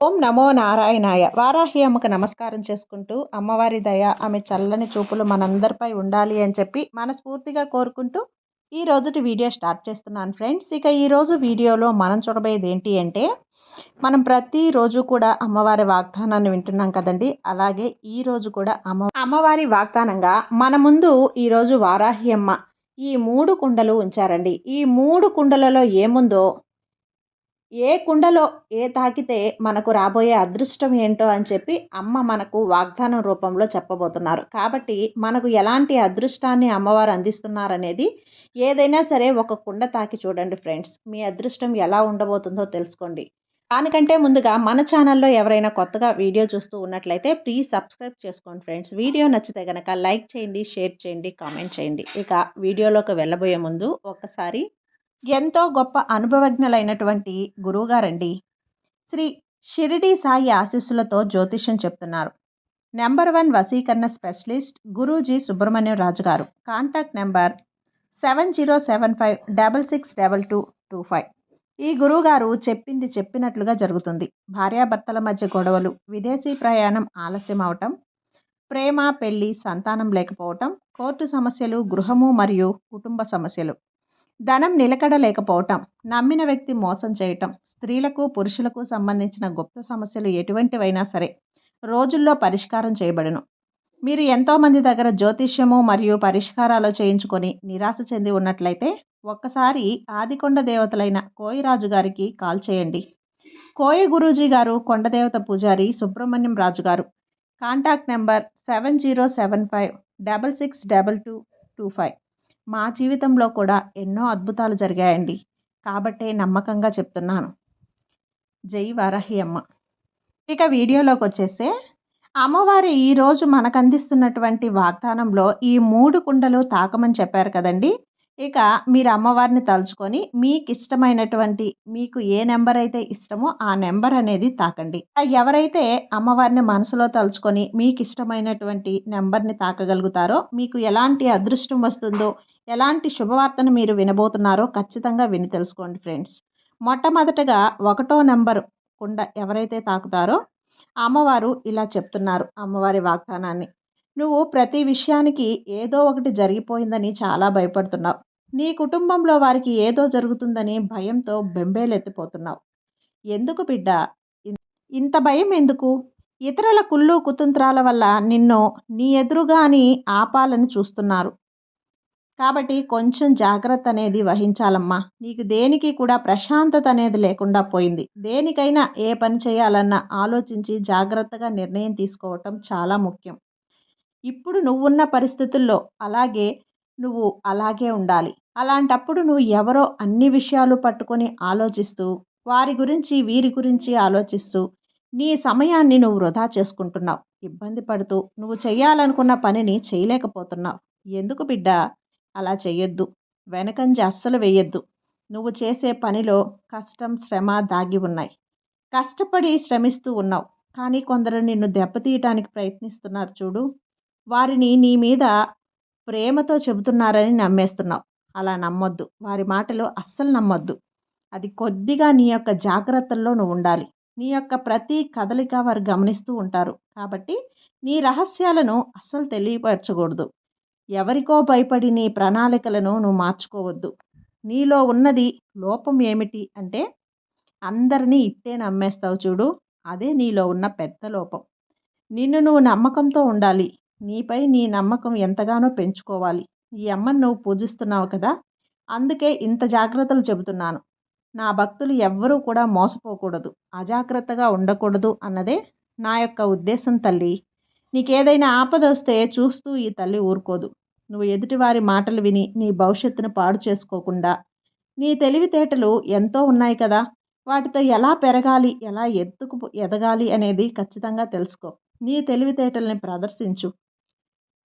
ఓం నమో నారాయణాయ. వారాహి అమ్మకు నమస్కారం చేసుకుంటూ, అమ్మవారి దయ, ఆమె చల్లని చూపులు మనందరిపై ఉండాలి అని చెప్పి మనస్ఫూర్తిగా కోరుకుంటూ, ఈ రోజుటి వీడియో స్టార్ట్ చేస్తున్నాను ఫ్రెండ్స్. ఇక ఈరోజు వీడియోలో మనం చూడబోయేది ఏంటి అంటే, మనం ప్రతిరోజు కూడా అమ్మవారి వాగ్దానాన్ని వింటున్నాం కదండి. అలాగే ఈరోజు కూడా అమ్మవారి వాగ్దానంగా మన ముందు ఈరోజు వారాహి అమ్మ ఈ 3 కుండలు ఉంచారండి. ఈ 3 కుండలలో ఏముందో, ఏ కుండలో ఏ తాకితే మనకు రాబోయే అదృష్టం ఏంటో అని చెప్పి అమ్మ మనకు వాగ్దానం రూపంలో చెప్పబోతున్నారు. కాబట్టి మనకు ఎలాంటి అదృష్టాన్ని అమ్మవారు అందిస్తున్నారనేది ఏదైనా సరే ఒక కుండ తాకి చూడండి ఫ్రెండ్స్. మీ అదృష్టం ఎలా ఉండబోతుందో తెలుసుకోండి. దానికంటే ముందుగా మన ఛానల్లో ఎవరైనా కొత్తగా వీడియో చూస్తూ ఉన్నట్లయితే ప్లీజ్ సబ్స్క్రైబ్ చేసుకోండి ఫ్రెండ్స్. వీడియో నచ్చితే కనుక లైక్ చేయండి, షేర్ చేయండి, కామెంట్ చేయండి. ఇక వీడియోలోకి వెళ్ళబోయే ముందు ఒక్కసారి ఎంతో గొప్ప అనుభవజ్ఞులైనటువంటి గురువుగారండి శ్రీ షిరిడి సాయి ఆశీస్సులతో జ్యోతిష్యం చెప్తున్నారు. నెంబర్ 1 వశీకరణ స్పెషలిస్ట్ గురూజీ సుబ్రహ్మణ్యం రాజు గారు. Contact number 7075662225. ఈ గురువుగారు చెప్పింది చెప్పినట్లుగా జరుగుతుంది. భార్యాభర్తల మధ్య గొడవలు, విదేశీ ప్రయాణం ఆలస్యం అవటం, ప్రేమ పెళ్లి సంతానం లేకపోవటం, కోర్టు సమస్యలు, గృహము మరియు కుటుంబ సమస్యలు, ధనం నిలకడ లేకపోవటం, నమ్మిన వ్యక్తి మోసం చేయటం, స్త్రీలకు పురుషులకు సంబంధించిన గుప్త సమస్యలు ఎటువంటివైనా సరే రోజుల్లో పరిష్కారం చేయబడును. మీరు ఎంతోమంది దగ్గర జ్యోతిష్యము మరియు పరిష్కారాలు చేయించుకొని నిరాశ చెంది ఉన్నట్లయితే ఒక్కసారి ఆదికొండ దేవతలైన కోయిరాజు గారికి కాల్ చేయండి. కోయ గురూజీ గారు కొండదేవత పూజారి సుబ్రహ్మణ్యం రాజు గారు. Contact number 7075662225. మా జీవితంలో కూడా ఎన్నో అద్భుతాలు జరిగాయండి. కాబట్టే నమ్మకంగా చెప్తున్నాను. జై వారాహి అమ్మ. ఇక వీడియోలోకి వచ్చేస్తే, అమ్మవారి ఈరోజు మనకు అందిస్తున్నటువంటి వాగ్దానంలో ఈ 3 కుండలు తాకమని చెప్పారు కదండి. ఇక మీరు అమ్మవారిని తలుచుకొని మీకు ఇష్టమైనటువంటి, మీకు ఏ నెంబర్ అయితే ఇష్టమో ఆ నెంబర్ అనేది తాకండి. ఎవరైతే అమ్మవారిని మనసులో తలుచుకొని మీకు ఇష్టమైనటువంటి నెంబర్ని తాకగలుగుతారో మీకు ఎలాంటి అదృష్టం వస్తుందో, ఎలాంటి శుభవార్తను మీరు వినబోతున్నారో ఖచ్చితంగా విని తెలుసుకోండి ఫ్రెండ్స్. మొట్టమొదటగా 1వ నెంబర్ కుండ ఎవరైతే తాకుతారో అమ్మవారు ఇలా చెప్తున్నారు అమ్మవారి వాగ్దానాన్ని. నువ్వు ప్రతి విషయానికి ఏదో ఒకటి జరిగిపోయిందని చాలా భయపడుతున్నావు. నీ కుటుంబంలో వారికి ఏదో జరుగుతుందని భయంతో బెంబేలెత్తిపోతున్నావు. ఎందుకు బిడ్డ ఇంత భయం ఎందుకు? ఇతరుల కుళ్ళు కుతంత్రాల వల్ల నిన్ను నీ ఎదురుగాని ఆపాలని చూస్తున్నారు. కాబట్టి కొంచెం జాగ్రత్త అనేది వహించాలమ్మా. నీకు దేనికి కూడా ప్రశాంతత అనేది లేకుండా పోయింది. దేనికైనా ఏ పని చేయాలన్నా ఆలోచించి జాగ్రత్తగా నిర్ణయం తీసుకోవటం చాలా ముఖ్యం. ఇప్పుడు నువ్వున్న పరిస్థితుల్లో నువ్వు అలాగే ఉండాలి. అలాంటప్పుడు నువ్వు ఎవరో అన్ని విషయాలు పట్టుకొని ఆలోచిస్తూ, వారి గురించి వీరి గురించి ఆలోచిస్తూ నీ సమయాన్ని నువ్వు వృధా చేసుకుంటున్నావు. ఇబ్బంది పడుతూ నువ్వు చేయాలనుకున్న పనిని చేయలేకపోతున్నావు. ఎందుకు బిడ్డ అలా చెయ్యొద్దు. వెనకంజ అస్సలు వేయొద్దు. నువ్వు చేసే పనిలో కష్టం, శ్రమ దాగి ఉన్నాయి. కష్టపడి శ్రమిస్తూ ఉన్నావు. కానీ కొందరు నిన్ను దెబ్బతీయటానికి ప్రయత్నిస్తున్నారు చూడు. వారిని నీ మీద ప్రేమతో చెబుతున్నారని నమ్మేస్తున్నావు. అలా నమ్మొద్దు. వారి మాటలు అస్సలు నమ్మొద్దు. అది కొద్దిగా నీ యొక్క జాగ్రత్తల్లో నువ్వు ఉండాలి. నీ యొక్క ప్రతి కదలిక వారు గమనిస్తూ ఉంటారు. కాబట్టి నీ రహస్యాలను అస్సలు తెలియపరచకూడదు. ఎవరికో భయపడి నీ ప్రణాళికలను నువ్వు మార్చుకోవద్దు. నీలో ఉన్నది లోపం ఏమిటి అంటే, అందరినీ ఇట్టే నమ్మేస్తావు చూడు. అదే నీలో ఉన్న పెద్ద లోపం. నిన్ను నువ్వు నమ్మకంతో ఉండాలి. నీపై నీ నమ్మకం ఎంతగానో పెంచుకోవాలి. ఈ అమ్మను నువ్వు పూజిస్తున్నావు కదా, అందుకే ఇంత జాగ్రత్తలు చెబుతున్నాను. నా భక్తులు ఎవ్వరూ కూడా మోసపోకూడదు, అజాగ్రత్తగా ఉండకూడదు అన్నదే నా యొక్క ఉద్దేశం తల్లి. నీకేదైనా ఆపద వస్తే చూస్తూ ఈ తల్లి ఊరుకోదు. నువ్వు ఎదుటివారి మాటలు విని నీ భవిష్యత్తును పాడు చేసుకోకుండా, నీ తెలివితేటలు ఎంతో ఉన్నాయి కదా, వాటితో ఎలా పెరగాలి, ఎలా ఎదగాలి అనేది ఖచ్చితంగా తెలుసుకో. నీ తెలివితేటల్ని ప్రదర్శించు.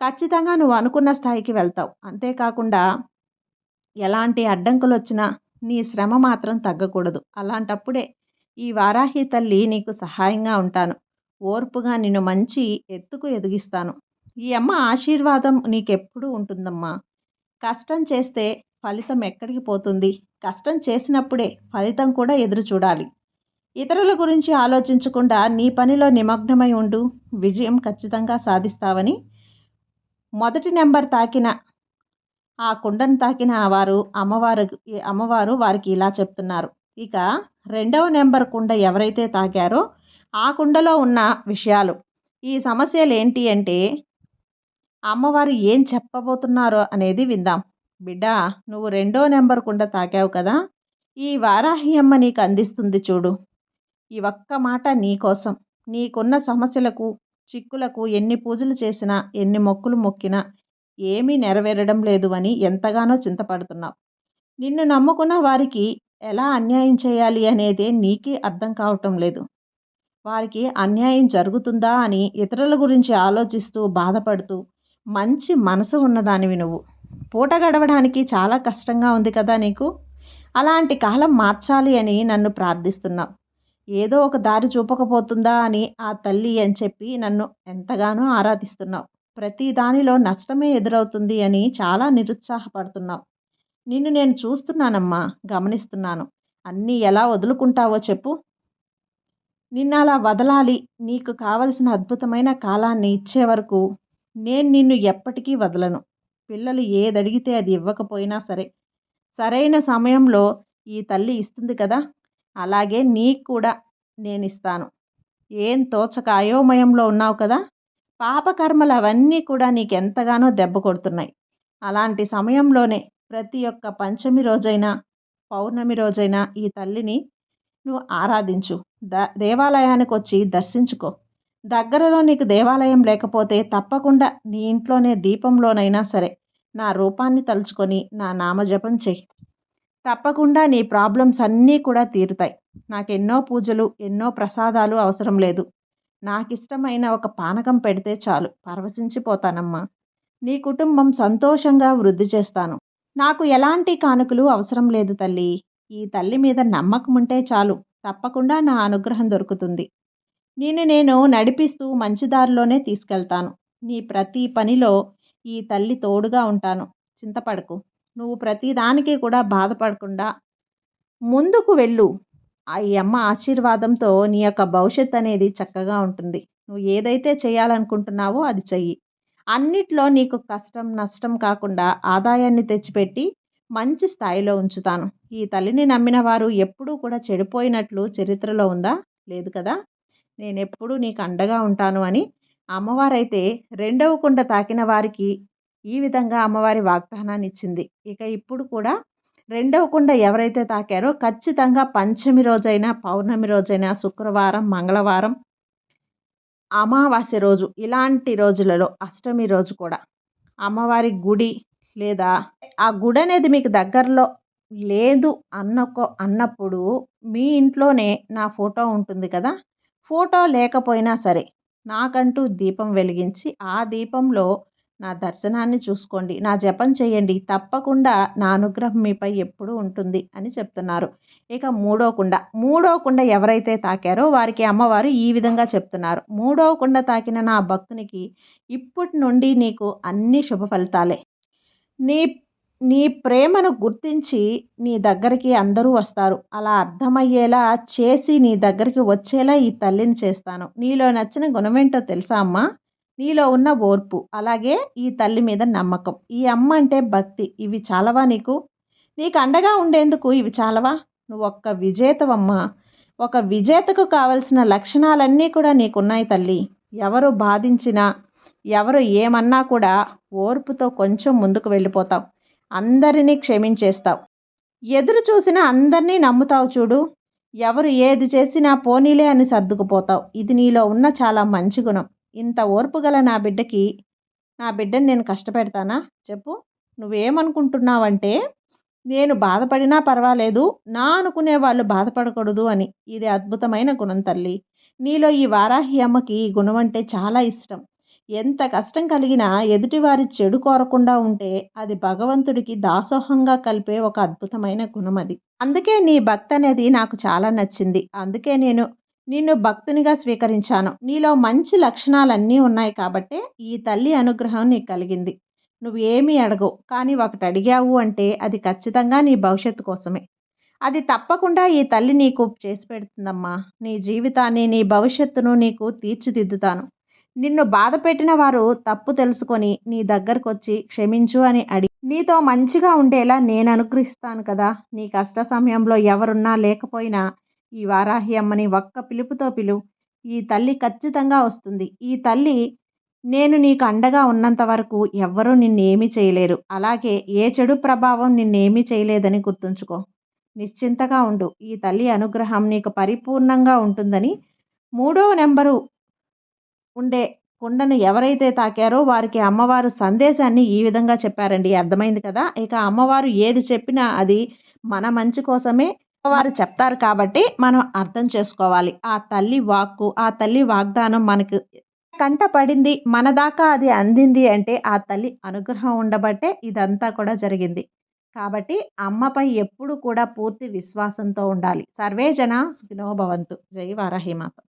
ఖచ్చితంగా నువ్వు అనుకున్న స్థాయికి వెళ్తావు. అంతేకాకుండా ఎలాంటి అడ్డంకులు వచ్చినా నీ శ్రమ మాత్రం తగ్గకూడదు. అలాంటప్పుడే ఈ వారాహి తల్లి నీకు సహాయంగా ఉంటాను. ఓర్పుగా నిన్ను మంచి ఎత్తుకు ఎదిగిస్తాను. ఈ అమ్మ ఆశీర్వాదం నీకెప్పుడూ ఉంటుందమ్మా. కష్టం చేస్తే ఫలితం ఎక్కడికి పోతుంది? కష్టం చేసినప్పుడే ఫలితం కూడా ఎదురు చూడాలి. ఇతరుల గురించి ఆలోచించకుండా నీ పనిలో నిమగ్నమై ఉండు. విజయం ఖచ్చితంగా సాధిస్తావని మొదటి నెంబర్ తాకిన ఆ కుండను తాకిన అమ్మవారు వారికి ఇలా చెప్తున్నారు. ఇక రెండవ నెంబర్ కుండ ఎవరైతే తాకారో ఆ కుండలో ఉన్న విషయాలు, ఈ సమస్యలు ఏంటి అంటే అమ్మవారు ఏం చెప్పబోతున్నారో అనేది విందాం. బిడ్డా, నువ్వు రెండో నెంబర్ కుండ తాకావు కదా, ఈ వారాహి అమ్మ నీకు అందిస్తుంది చూడు. ఈ ఒక్క మాట నీకోసం. నీకున్న సమస్యలకు, చిక్కులకు ఎన్ని పూజలు చేసినా, ఎన్ని మొక్కులు మొక్కినా ఏమీ నెరవేరడం లేదు అని ఎంతగానో చింతపడుతున్నావు. నిన్ను నమ్ముకున్న వారికి ఎలా అన్యాయం చేయాలి అనేదే నీకే అర్థం కావటం లేదు. వారికి అన్యాయం జరుగుతుందా అని ఇతరుల గురించి ఆలోచిస్తూ బాధపడుతూ మంచి మనసు ఉన్నదానివి నువ్వు. పూట గడవడానికి చాలా కష్టంగా ఉంది కదా నీకు. అలాంటి కాలం మార్చాలి అని నన్ను ప్రార్థిస్తున్నావు. ఏదో ఒక దారి చూపకపోతుందా అని ఆ తల్లి అని చెప్పి నన్ను ఎంతగానో ఆరాధిస్తున్నావు. ప్రతి దానిలో నష్టమే ఎదురవుతుంది అని చాలా నిరుత్సాహపడుతున్నావు. నిన్ను నేను చూస్తున్నానమ్మా, గమనిస్తున్నాను. అన్నీ ఎలా వదులుకుంటావో చెప్పు. నిన్ను అలా వదలాలి, నీకు కావలసిన అద్భుతమైన కాలాన్ని ఇచ్చే వరకు నేను నిన్ను ఎప్పటికీ వదలను. పిల్లలు ఏదడిగితే అది ఇవ్వకపోయినా సరే, సరైన సమయంలో ఈ తల్లి ఇస్తుంది కదా, అలాగే నీకు కూడా నేను ఇస్తాను. ఏం తోచక అయోమయంలో ఉన్నావు కదా. పాపకర్మలు అవన్నీ కూడా నీకెంతగానో దెబ్బ కొడుతున్నాయి. అలాంటి సమయంలోనే ప్రతి ఒక్క పంచమి రోజైనా, పౌర్ణమి రోజైనా ఈ తల్లిని నువ్వు ఆరాధించు. దేవాలయానికి వచ్చి దర్శించుకో. దగ్గరలో నీకు దేవాలయం లేకపోతే తప్పకుండా నీ ఇంట్లోనే దీపంలోనైనా సరే నా రూపాన్ని తలుచుకొని నా నామజపం చెయ్యి. తప్పకుండా నీ ప్రాబ్లమ్స్ అన్నీ కూడా తీరుతాయి. నాకెన్నో పూజలు, ఎన్నో ప్రసాదాలు అవసరం లేదు. నాకిష్టమైన ఒక పానకం పెడితే చాలు, పరవశించిపోతానమ్మా. నీ కుటుంబం సంతోషంగా వృద్ధి చేస్తాను. నాకు ఎలాంటి కానుకలు అవసరం లేదు తల్లి. ఈ తల్లి మీద నమ్మకం ఉంటే చాలు, తప్పకుండా నా అనుగ్రహం దొరుకుతుంది. నేను నడిపిస్తూ మంచి దారిలోనే తీసుకెళ్తాను. నీ ప్రతి పనిలో ఈ తల్లి తోడుగా ఉంటాను. చింతపడకు. నువ్వు ప్రతి దానికి కూడా బాధపడకుండా ముందుకు వెళ్ళు. ఈ అమ్మ ఆశీర్వాదంతో నీ యొక్క భవిష్యత్ అనేది చక్కగా ఉంటుంది. నువ్వు ఏదైతే చేయాలనుకుంటున్నావో అది చెయ్యి. అన్నిట్లో నీకు కష్టం, నష్టం కాకుండా ఆదాయాన్ని తెచ్చిపెట్టి మంచి స్థాయిలో ఉంచుతాను. ఈ తల్లిని నమ్మిన వారు ఎప్పుడూ కూడా చెడిపోయినట్లు చరిత్రలో ఉందా? లేదు కదా. నేనెప్పుడూ నీకు అండగా ఉంటాను అని అమ్మవారైతే రెండవ కుండ తాకిన వారికి ఈ విధంగా అమ్మవారి వాగ్దానాన్ని ఇచ్చింది. ఇక ఇప్పుడు కూడా రెండవ కుండ ఎవరైతే తాకారో ఖచ్చితంగా పంచమి రోజైనా, పౌర్ణమి రోజైనా, శుక్రవారం, మంగళవారం, అమావాస్య రోజు, ఇలాంటి రోజులలో అష్టమి రోజు కూడా అమ్మవారి గుడి లేదా ఆ గుడి అనేది మీకు దగ్గరలో లేదు అన్నప్పుడు మీ ఇంట్లోనే నా ఫోటో ఉంటుంది కదా. ఫోటో లేకపోయినా సరే నాకంటూ దీపం వెలిగించి ఆ దీపంలో నా దర్శనాన్ని చూసుకోండి, నా జపం చేయండి. తప్పకుండా నా అనుగ్రహం మీపై ఎప్పుడూ ఉంటుంది అని చెప్తున్నారు. ఇక మూడో కుండ ఎవరైతే తాకారో వారికి అమ్మవారు ఈ విధంగా చెప్తున్నారు. మూడో కుండ తాకిన నా భక్తునికి ఇప్పటి నుండి నీకు అన్ని శుభ ఫలితాలే. నీ నీ ప్రేమను గుర్తించి నీ దగ్గరికి అందరూ వస్తారు. అలా అర్థమయ్యేలా చేసి నీ దగ్గరికి వచ్చేలా ఈ తల్లిని చేస్తాను. నీలో నచ్చిన గుణమేంటో తెలుసా అమ్మా? నీలో ఉన్న ఓర్పు, అలాగే ఈ తల్లి మీద నమ్మకం. ఈ అమ్మ అంటే భక్తి. ఇవి చాలవా నీకు? నీకు అండగా ఉండేందుకు ఇవి చాలవా? నువ్వు ఒక్క విజేతవమ్మా. ఒక విజేతకు కావలసిన లక్షణాలన్నీ కూడా నీకున్నాయి తల్లి. ఎవరు బాధించినా, ఎవరు ఏమన్నా కూడా ఓర్పుతో కొంచెం ముందుకు వెళ్ళిపోతావు. అందరినీ క్షమించేస్తావు. ఎదురు చూసిన అందరినీ నమ్ముతావు చూడు. ఎవరు ఏది చేసినా పోనీలే అని సర్దుకుపోతావు. ఇది నీలో ఉన్న చాలా మంచి గుణం. ఇంత ఓర్పు గల నా బిడ్డని నేను కష్టపెడతానా చెప్పు? నువ్వేమనుకుంటున్నావంటే నేను బాధపడినా పర్వాలేదు, నా అనుకునే వాళ్ళు బాధపడకూడదు అని. ఇది అద్భుతమైన గుణం తల్లి. నీలో ఈ వారాహి అమ్మకి ఈ గుణం అంటే చాలా ఇష్టం. ఎంత కష్టం కలిగినా ఎదుటివారి చెడు కోరకుండా ఉంటే అది భగవంతుడికి దాసోహంగా కలిపే ఒక అద్భుతమైన గుణం అది. అందుకే నీ భక్తి అనేది నాకు చాలా నచ్చింది. అందుకే నేను నిన్ను భక్తునిగా స్వీకరించాను. నీలో మంచి లక్షణాలన్నీ ఉన్నాయి కాబట్టే ఈ తల్లి అనుగ్రహం నీకు కలిగింది. నువ్వు ఏమీ అడగవు, కానీ ఒకటి అడిగావు అంటే అది ఖచ్చితంగా నీ భవిష్యత్తు కోసమే. అది తప్పకుండా ఈ తల్లి నీకు చేసి పెడుతుందమ్మా. నీ జీవితాన్ని, నీ భవిష్యత్తును నీకు తీర్చిదిద్దుతాను. నిన్ను బాధపెట్టిన వారు తప్పు తెలుసుకొని నీ దగ్గరకొచ్చి క్షమించు అని అడిగి నీతో మంచిగా ఉండేలా నేను అనుగ్రహిస్తాను కదా! నీ కష్ట సమయంలో ఎవరున్నా లేకపోయినా ఈ వారాహి అమ్మని ఒక్క పిలుపుతో పిలువు. ఈ తల్లి ఖచ్చితంగా వస్తుంది. ఈ తల్లి నేను నీకు అండగా ఉన్నంత వరకు ఎవ్వరూ నిన్నేమీ చేయలేరు. అలాగే ఏ చెడు ప్రభావం నిన్నేమీ చేయలేదని గుర్తుంచుకో. నిశ్చింతగా ఉండు. ఈ తల్లి అనుగ్రహం నీకు పరిపూర్ణంగా ఉంటుందని మూడో నెంబరు ఉండే కుండను ఎవరైతే తాకారో వారికి అమ్మవారు సందేశాన్ని ఈ విధంగా చెప్పారండి. అర్థమైంది కదా! ఇక అమ్మవారు ఏది చెప్పినా అది మన మంచి కోసమే అమ్మవారు చెప్తారు కాబట్టి మనం అర్థం చేసుకోవాలి. ఆ తల్లి వాక్కు, ఆ తల్లి వాగ్దానం మనకు కంట పడింది, మన దాకా అది అందింది అంటే ఆ తల్లి అనుగ్రహం ఉండబట్టే ఇదంతా కూడా జరిగింది. కాబట్టి అమ్మపై ఎప్పుడు కూడా పూర్తి విశ్వాసంతో ఉండాలి. సర్వే జన సుఖినో భవంతు. జై వారాహి మాత.